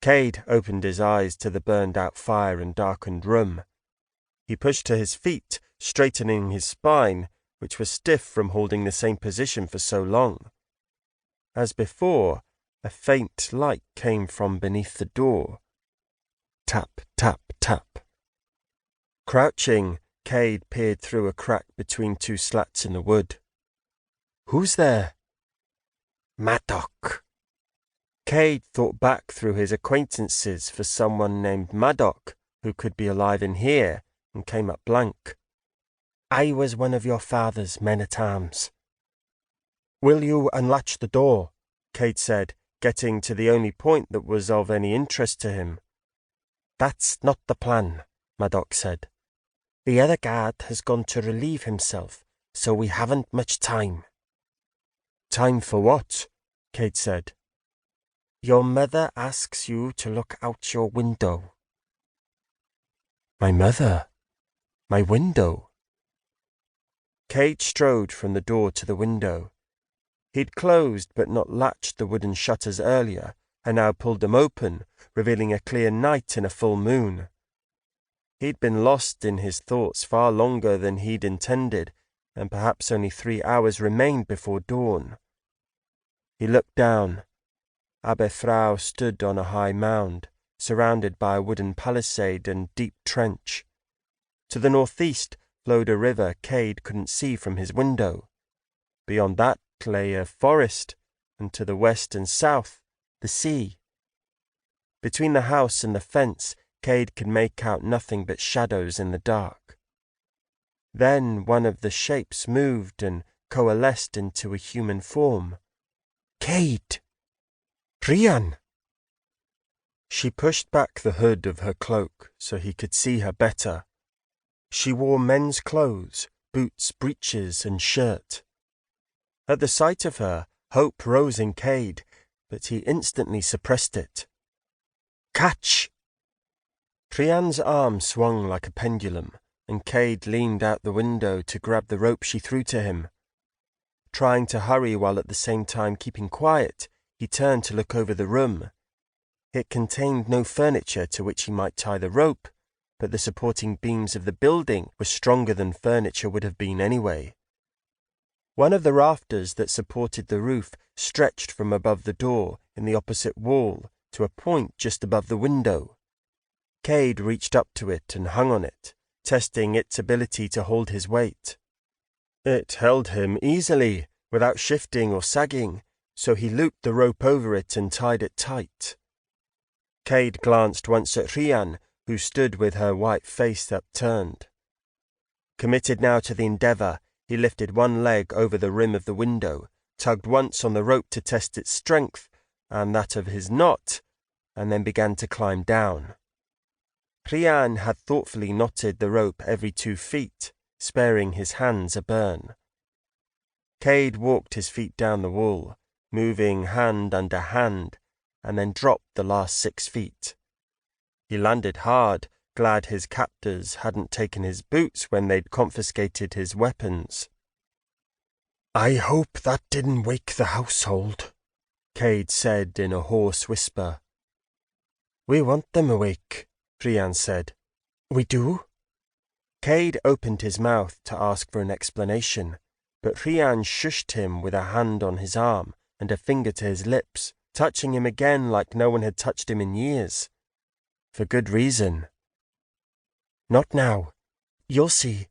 Cade opened his eyes to the burned-out fire and darkened room. He pushed to his feet, straightening his spine, which was stiff from holding the same position for so long. As before, a faint light came from beneath the door. Tap, tap, tap. Crouching, Cade peered through a crack between two slats in the wood. "Who's there?" "Madoc." Cade thought back through his acquaintances for someone named Madoc who could be alive in here, and came up blank. "I was one of your father's men-at-arms." "Will you unlatch the door?" Cade said, getting to the only point that was of any interest to him. "That's not the plan," Madoc said. "The other guard has gone to relieve himself, so we haven't much time." "Time for what?" Cade said. "Your mother asks you to look out your window." "My mother? My window?" Cade strode from the door to the window. He'd closed but not latched the wooden shutters earlier, and now pulled them open, revealing a clear night and a full moon. He'd been lost in his thoughts far longer than he'd intended, and perhaps only 3 hours remained before dawn. He looked down. Aberfrau stood on a high mound, surrounded by a wooden palisade and deep trench. To the northeast flowed a river Cade couldn't see from his window. Beyond that lay a forest, and to the west and south, the sea. Between the house and the fence, Cade could make out nothing but shadows in the dark. Then one of the shapes moved and coalesced into a human form. "Cade! Rhiann!" She pushed back the hood of her cloak so he could see her better. She wore men's clothes, boots, breeches, and shirt. At the sight of her, hope rose in Cade, but he instantly suppressed it. "Catch!" Rhiann's arm swung like a pendulum, and Cade leaned out the window to grab the rope she threw to him. Trying to hurry while at the same time keeping quiet, he turned to look over the room. It contained no furniture to which he might tie the rope, but the supporting beams of the building were stronger than furniture would have been anyway. One of the rafters that supported the roof stretched from above the door in the opposite wall to a point just above the window. Cade reached up to it and hung on it, testing its ability to hold his weight. It held him easily, without shifting or sagging, so he looped the rope over it and tied it tight. Cade glanced once at Rhiann, who stood with her white face upturned. Committed now to the endeavour, he lifted one leg over the rim of the window, tugged once on the rope to test its strength and that of his knot, and then began to climb down. Rhiann had thoughtfully knotted the rope every 2 feet, sparing his hands a burn. Cade walked his feet down the wall, moving hand under hand, and then dropped the last 6 feet. He landed hard, glad his captors hadn't taken his boots when they'd confiscated his weapons. "I hope that didn't wake the household," Cade said in a hoarse whisper. "We want them awake," Rhiann said. "We do?" Cade opened his mouth to ask for an explanation, but Rhiann shushed him with a hand on his arm and a finger to his lips, touching him again like no one had touched him in years. For good reason. "Not now. You'll see,"